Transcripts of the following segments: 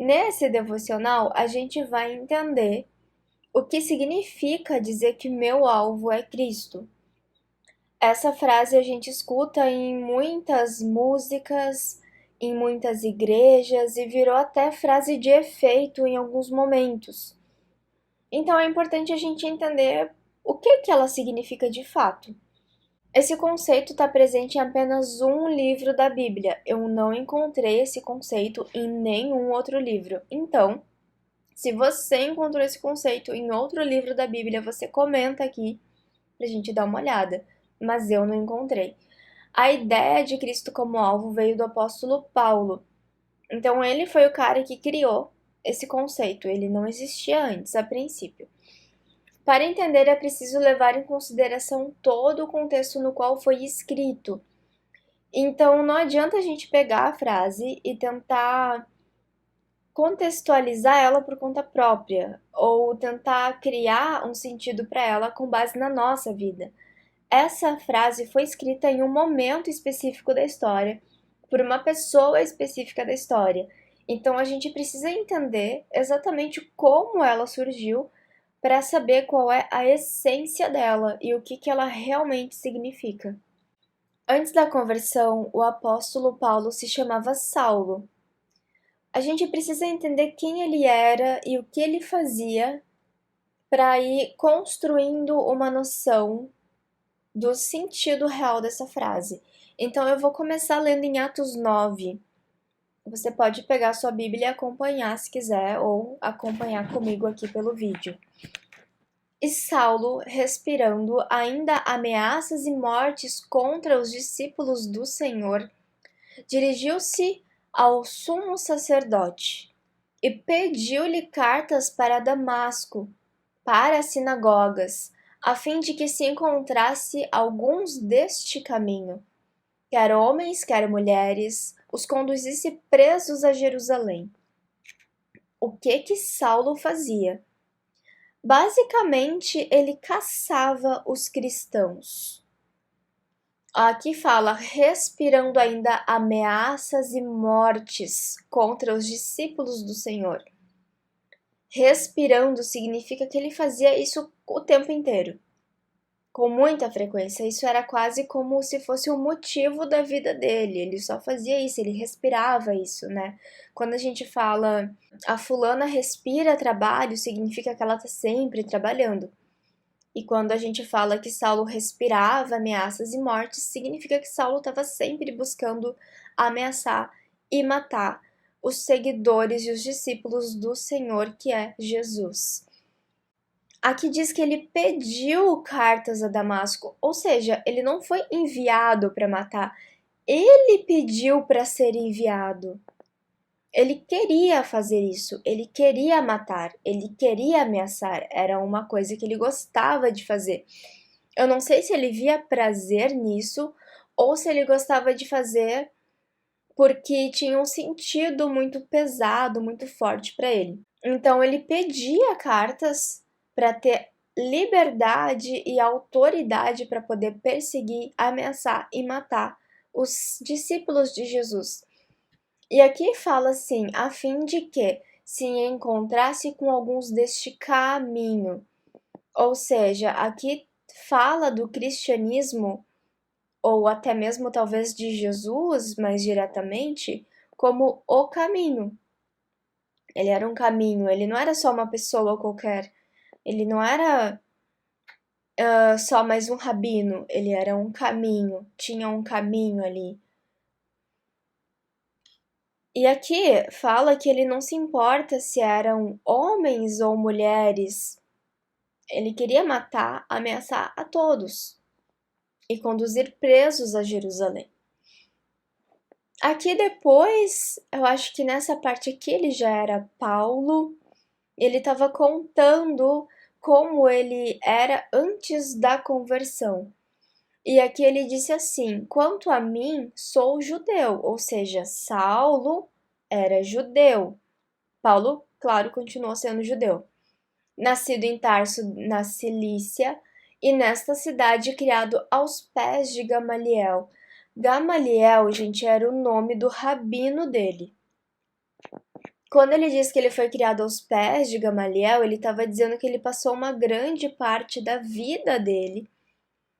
Nesse devocional, a gente vai entender o que significa dizer que meu alvo é Cristo. Essa frase a gente escuta em muitas músicas, em muitas igrejas e virou até frase de efeito em alguns momentos. Então é importante a gente entender o que ela significa de fato. Esse conceito está presente em apenas um livro da Bíblia. Eu não encontrei esse conceito em nenhum outro livro. Então, se você encontrou esse conceito em outro livro da Bíblia, você comenta aqui pra gente dar uma olhada. Mas eu não encontrei. A ideia de Cristo como alvo veio do apóstolo Paulo. Então, ele foi o cara que criou esse conceito. Ele não existia antes, a princípio. Para entender, é preciso levar em consideração todo o contexto no qual foi escrito. Então, não adianta a gente pegar a frase e tentar contextualizar ela por conta própria, ou tentar criar um sentido para ela com base na nossa vida. Essa frase foi escrita em um momento específico da história, por uma pessoa específica da história. Então, a gente precisa entender exatamente como ela surgiu para saber qual é a essência dela e o que ela realmente significa. Antes da conversão, o apóstolo Paulo se chamava Saulo. A gente precisa entender quem ele era e o que ele fazia para ir construindo uma noção do sentido real dessa frase. Então eu vou começar lendo em Atos 9. Você pode pegar sua Bíblia e acompanhar se quiser, ou acompanhar comigo aqui pelo vídeo. E Saulo, respirando ainda ameaças e mortes contra os discípulos do Senhor, dirigiu-se ao sumo sacerdote e pediu-lhe cartas para Damasco, para as sinagogas, a fim de que se encontrasse alguns deste caminho, quer homens, quer mulheres, os conduzisse presos a Jerusalém. O que Saulo fazia? Basicamente, ele caçava os cristãos. Aqui fala, respirando ainda ameaças e mortes contra os discípulos do Senhor. Respirando significa que ele fazia isso o tempo inteiro, com muita frequência. Isso era quase como se fosse o motivo da vida dele. Ele só fazia isso, ele respirava isso, né? Quando a gente fala a fulana respira trabalho, significa que ela tá sempre trabalhando. E quando a gente fala que Saulo respirava ameaças e mortes, significa que Saulo estava sempre buscando ameaçar e matar os seguidores e os discípulos do Senhor, que é Jesus. Aqui diz que ele pediu cartas a Damasco, ou seja, ele não foi enviado para matar, ele pediu para ser enviado. Ele queria fazer isso, ele queria matar, ele queria ameaçar, era uma coisa que ele gostava de fazer. Eu não sei se ele via prazer nisso ou se ele gostava de fazer porque tinha um sentido muito pesado, muito forte para ele. Então ele pedia cartas para ter liberdade e autoridade para poder perseguir, ameaçar e matar os discípulos de Jesus. E aqui fala assim, a fim de que se encontrasse com alguns deste caminho. Ou seja, aqui fala do cristianismo, ou até mesmo talvez de Jesus, mais diretamente, como o caminho. Ele era um caminho, ele não era só uma pessoa qualquer, ele não era só mais um rabino, ele era um caminho, tinha um caminho ali. E aqui fala que ele não se importa se eram homens ou mulheres, ele queria matar, ameaçar a todos e conduzir presos a Jerusalém. Aqui depois, eu acho que nessa parte aqui ele já era Paulo, ele estava contando como ele era antes da conversão. E aqui ele disse assim: quanto a mim, sou judeu, ou seja, Saulo era judeu. Paulo, claro, continuou sendo judeu. Nascido em Tarso, na Cilícia, e nesta cidade criado aos pés de Gamaliel. Gamaliel, gente, era o nome do rabino dele. Quando ele diz que ele foi criado aos pés de Gamaliel, ele estava dizendo que ele passou uma grande parte da vida dele,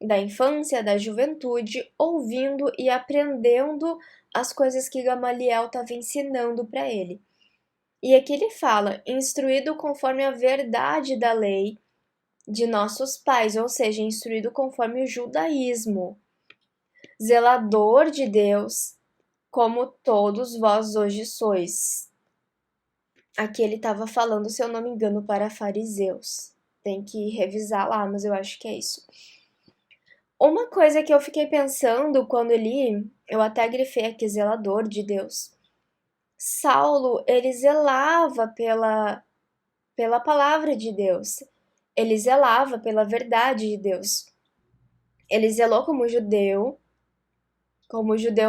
da infância, da juventude, ouvindo e aprendendo as coisas que Gamaliel estava ensinando para ele. E aqui ele fala, instruído conforme a verdade da lei de nossos pais, ou seja, instruído conforme o judaísmo, zelador de Deus, como todos vós hoje sois. Aqui ele estava falando, se eu não me engano, para fariseus. Tem que revisar lá, mas eu acho que é isso. Uma coisa que eu fiquei pensando quando li, eu até grifei aqui zelador de Deus. Saulo, ele zelava pela palavra de Deus. Ele zelava pela verdade de Deus. Ele zelou como judeu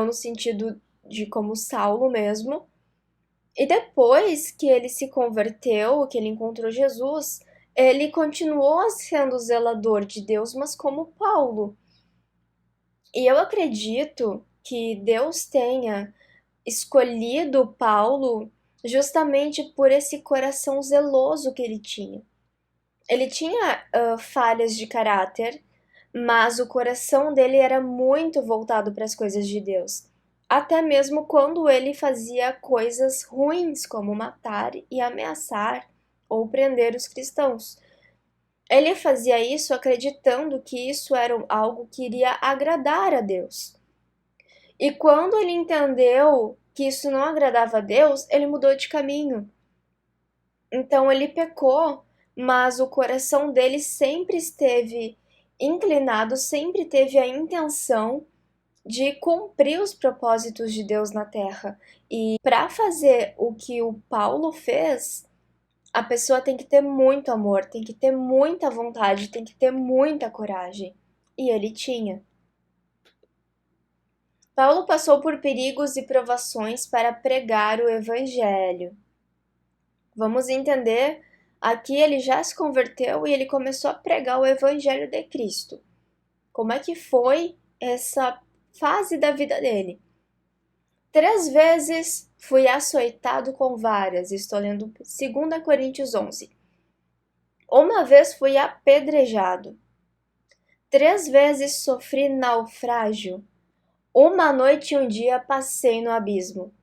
no sentido de como Saulo mesmo. E depois que ele se converteu, que ele encontrou Jesus, ele continuou sendo zelador de Deus, mas como Paulo. E eu acredito que Deus tenha escolhido Paulo justamente por esse coração zeloso que ele tinha. Ele tinha falhas de caráter, mas o coração dele era muito voltado para as coisas de Deus. Até mesmo quando ele fazia coisas ruins, como matar e ameaçar ou prender os cristãos. Ele fazia isso acreditando que isso era algo que iria agradar a Deus. E quando ele entendeu que isso não agradava a Deus, ele mudou de caminho. Então ele pecou, mas o coração dele sempre esteve inclinado, sempre teve a intenção de cumprir os propósitos de Deus na terra. E para fazer o que o Paulo fez, a pessoa tem que ter muito amor, tem que ter muita vontade, tem que ter muita coragem. E ele tinha. Paulo passou por perigos e provações para pregar o evangelho. Vamos entender, aqui ele já se converteu e ele começou a pregar o evangelho de Cristo. Como é que foi essa fase da vida dele? 3 vezes fui açoitado com varas, estou lendo 2 Coríntios 11. Uma vez fui apedrejado. 3 vezes sofri naufrágio. Uma noite e um dia passei no abismo.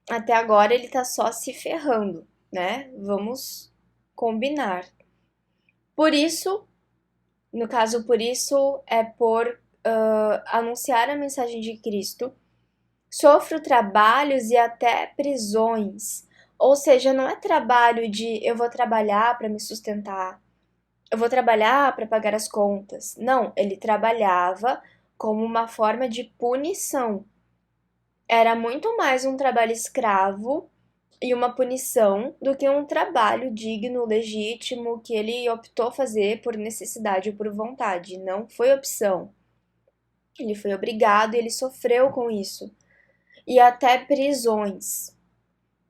Até agora ele tá só se ferrando, né? Vamos combinar. Por isso, no caso, por isso é por anunciar a mensagem de Cristo. Sofro trabalhos e até prisões. Ou seja, não é trabalho de eu vou trabalhar para me sustentar, eu vou trabalhar para pagar as contas. Não, ele trabalhava como uma forma de punição. Era muito mais um trabalho escravo e uma punição do que um trabalho digno, legítimo, que ele optou fazer por necessidade ou por vontade. Não foi opção. Ele foi obrigado e ele sofreu com isso. E até prisões.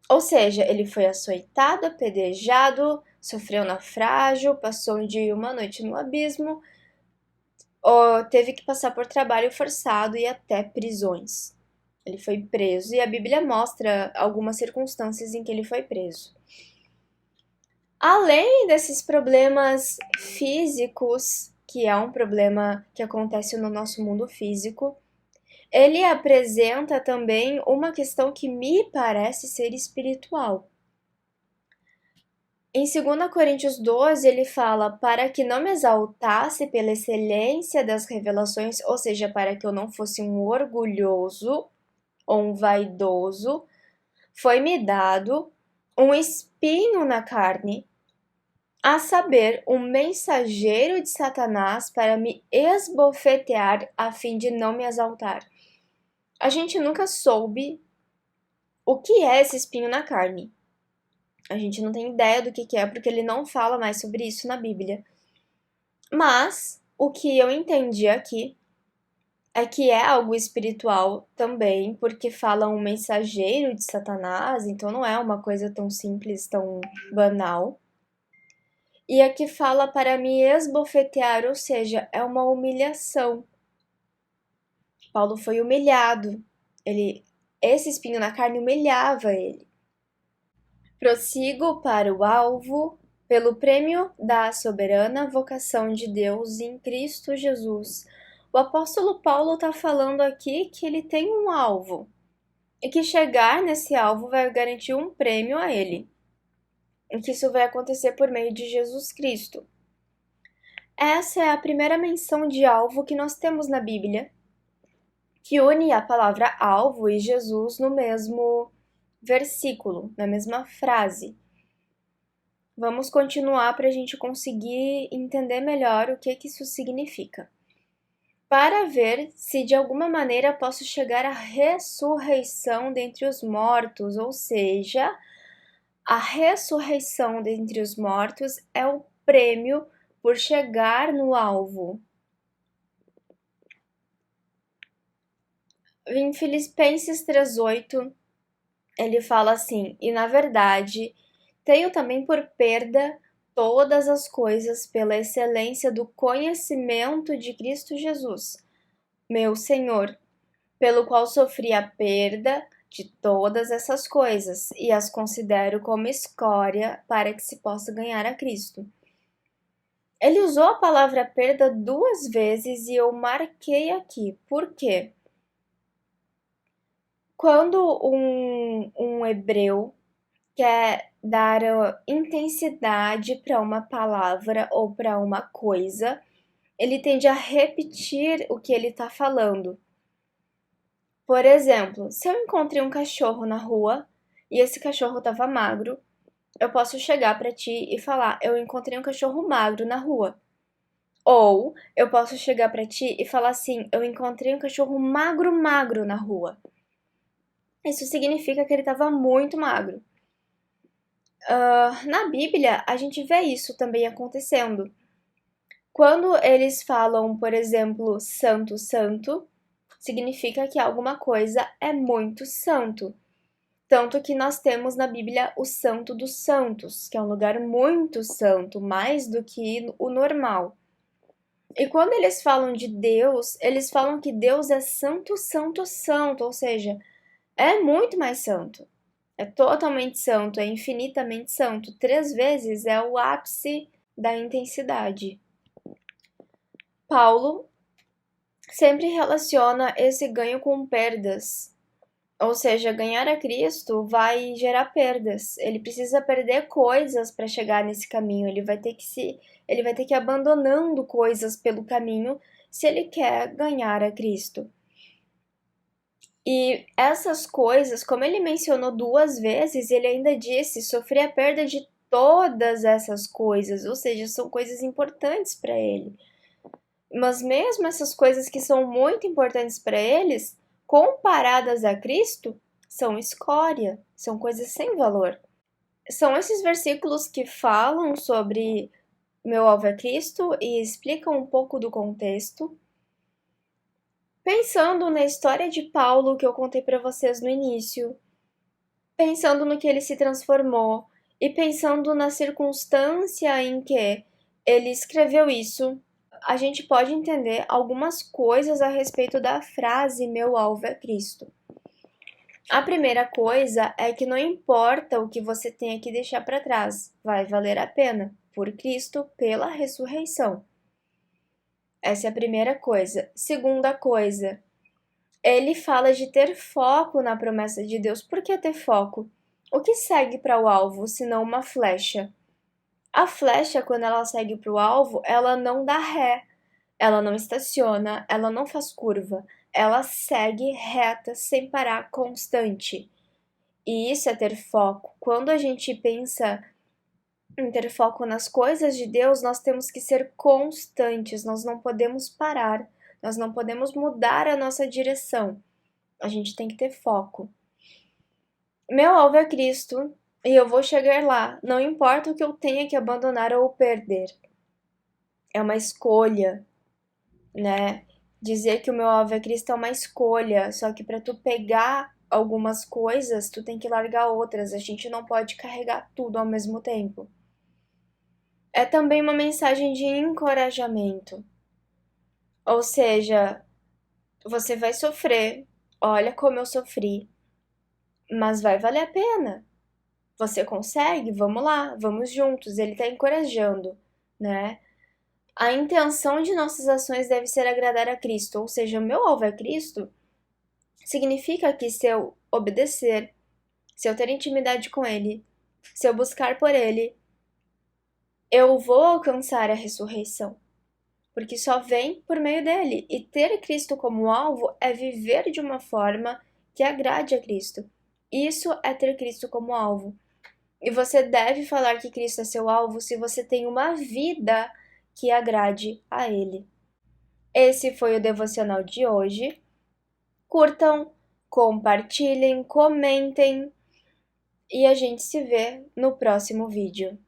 Ou seja, ele foi açoitado, apedrejado, sofreu naufrágio, passou um dia e uma noite no abismo, ou teve que passar por trabalho forçado e até prisões. Ele foi preso e a Bíblia mostra algumas circunstâncias em que ele foi preso. Além desses problemas físicos, que é um problema que acontece no nosso mundo físico, ele apresenta também uma questão que me parece ser espiritual. Em 2 Coríntios 12, ele fala para que não me exaltasse pela excelência das revelações, ou seja, para que eu não fosse um orgulhoso ou um vaidoso, foi-me dado um espinho na carne, a saber, um mensageiro de Satanás para me esbofetear a fim de não me exaltar. A gente nunca soube o que é esse espinho na carne. A gente não tem ideia do que é, porque ele não fala mais sobre isso na Bíblia. Mas o que eu entendi aqui é que é algo espiritual também, porque fala um mensageiro de Satanás, então não é uma coisa tão simples, tão banal. E aqui fala para me esbofetear, ou seja, é uma humilhação. Paulo foi humilhado. Esse espinho na carne humilhava ele. Prossigo para o alvo, pelo prêmio da soberana vocação de Deus em Cristo Jesus. O apóstolo Paulo está falando aqui que ele tem um alvo e que chegar nesse alvo vai garantir um prêmio a ele, e que isso vai acontecer por meio de Jesus Cristo. Essa é a primeira menção de alvo que nós temos na Bíblia, que une a palavra alvo e Jesus no mesmo versículo, na mesma frase. Vamos continuar para a gente conseguir entender melhor o que isso significa. Para ver se de alguma maneira posso chegar à ressurreição dentre os mortos, ou seja, a ressurreição dentre os mortos é o prêmio por chegar no alvo. Em Filipenses 3:8, ele fala assim: e na verdade, tenho também por perda todas as coisas pela excelência do conhecimento de Cristo Jesus, meu Senhor, pelo qual sofri a perda de todas essas coisas e as considero como escória para que se possa ganhar a Cristo. Ele usou a palavra perda 2 vezes e eu marquei aqui. Por quê? Quando um hebreu quer dar intensidade para uma palavra ou para uma coisa, ele tende a repetir o que ele está falando. Por exemplo, se eu encontrei um cachorro na rua e esse cachorro estava magro, eu posso chegar para ti e falar: eu encontrei um cachorro magro na rua. Ou eu posso chegar para ti e falar assim: eu encontrei um cachorro magro na rua. Isso significa que ele estava muito magro. Na Bíblia, a gente vê isso também acontecendo. Quando eles falam, por exemplo, santo, santo, significa que alguma coisa é muito santo. Tanto que nós temos na Bíblia o Santo dos Santos, que é um lugar muito santo, mais do que o normal. E quando eles falam de Deus, eles falam que Deus é santo, santo, santo, ou seja, é muito mais santo. É totalmente santo, é infinitamente santo. 3 vezes é o ápice da intensidade. Paulo sempre relaciona esse ganho com perdas. Ou seja, ganhar a Cristo vai gerar perdas. Ele precisa perder coisas para chegar nesse caminho. Ele vai ter que ir abandonando coisas pelo caminho se ele quer ganhar a Cristo. E essas coisas, como ele mencionou 2 vezes, ele ainda disse sofrer a perda de todas essas coisas, ou seja, são coisas importantes para ele. Mas mesmo essas coisas que são muito importantes para eles, comparadas a Cristo, são escória, são coisas sem valor. São esses versículos que falam sobre meu alvo é Cristo e explicam um pouco do contexto. Pensando na história de Paulo que eu contei para vocês no início, pensando no que ele se transformou e pensando na circunstância em que ele escreveu isso, a gente pode entender algumas coisas a respeito da frase meu alvo é Cristo. A primeira coisa é que não importa o que você tenha que deixar para trás, vai valer a pena, por Cristo, pela ressurreição. Essa é a primeira coisa. Segunda coisa, ele fala de ter foco na promessa de Deus. Por que ter foco? O que segue para o alvo, senão uma flecha? A flecha, quando ela segue para o alvo, ela não dá ré, ela não estaciona, ela não faz curva, ela segue reta, sem parar, constante. E isso é ter foco. Quando a gente pensa em ter foco nas coisas de Deus, nós temos que ser constantes, nós não podemos parar, nós não podemos mudar a nossa direção. A gente tem que ter foco. Meu alvo é Cristo e eu vou chegar lá, não importa o que eu tenha que abandonar ou perder. É uma escolha, né? Dizer que o meu alvo é Cristo é uma escolha, só que para tu pegar algumas coisas, tu tem que largar outras. A gente não pode carregar tudo ao mesmo tempo. É também uma mensagem de encorajamento. Ou seja, você vai sofrer, olha como eu sofri, mas vai valer a pena. Você consegue? Vamos lá, vamos juntos. Ele está encorajando, né? A intenção de nossas ações deve ser agradar a Cristo, ou seja, o meu alvo é Cristo, significa que se eu obedecer, se eu ter intimidade com Ele, se eu buscar por Ele, eu vou alcançar a ressurreição, porque só vem por meio dele. E ter Cristo como alvo é viver de uma forma que agrade a Cristo. Isso é ter Cristo como alvo. E você deve falar que Cristo é seu alvo se você tem uma vida que agrade a Ele. Esse foi o devocional de hoje. Curtam, compartilhem, comentem e a gente se vê no próximo vídeo.